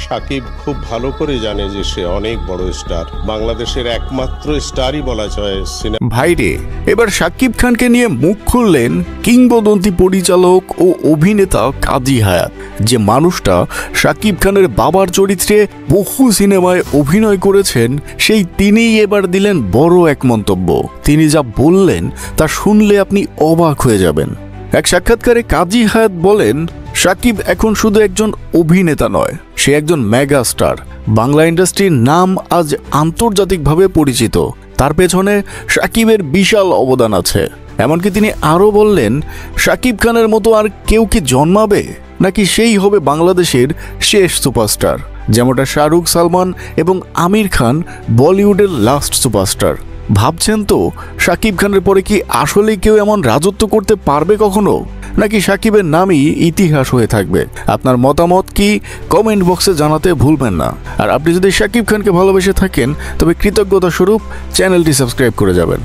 সাকিব খুব ভালো করে জানে যে সে অনেক বড় স্টার, বাংলাদেশের একমাত্র স্টারই বলা যায় সিনেমা। ভাইরে, এবার শাকিব খানকে নিয়ে মুখ খুললেন কিংবদন্তি পরিচালক ও অভিনেতা কাজী হায়াৎ। যে মানুষটা শাকিব খানের বাবার চরিত্রে বহু সিনেমায় অভিনয় করেছেন, সেই তিনিই এবার দিলেন বড় এক মন্তব্য। তিনি যা বললেন তা শুনলে আপনি অবাক হয়ে যাবেন। এক সাক্ষাৎকারে কাজী হায়াৎ বলেন, শাকিব এখন শুধু একজন অভিনেতা নয়, সে একজন মেগা স্টার। বাংলা ইন্ডাস্ট্রির নাম আজ আন্তর্জাতিকভাবে পরিচিত। তার পেছনে শাকিবের বিশাল অবদান আছে। এমনকি তিনি আরও বললেন, শাকিব খানের মতো আর কেউ কি জন্মাবে, নাকি সেই হবে বাংলাদেশের শেষ সুপারস্টার? যেমনটা শাহরুখ, সালমান এবং আমির খান বলিউডের লাস্ট সুপারস্টার। ভাবছেন তো, শাকিব খানের পরে কি আসলেই কেউ এমন রাজত্ব করতে পারবে কখনো, নাকি শাকিবের নামই ইতিহাস হয়ে থাকবে? আপনার মতামত কি কমেন্ট বক্সে জানাতে ভুলবেন না। আর আপনি যদি শাকিব খানকে ভালোবেসে থাকেন, তবে কৃতজ্ঞতা স্বরূপ চ্যানেলটি সাবস্ক্রাইব করে যাবেন।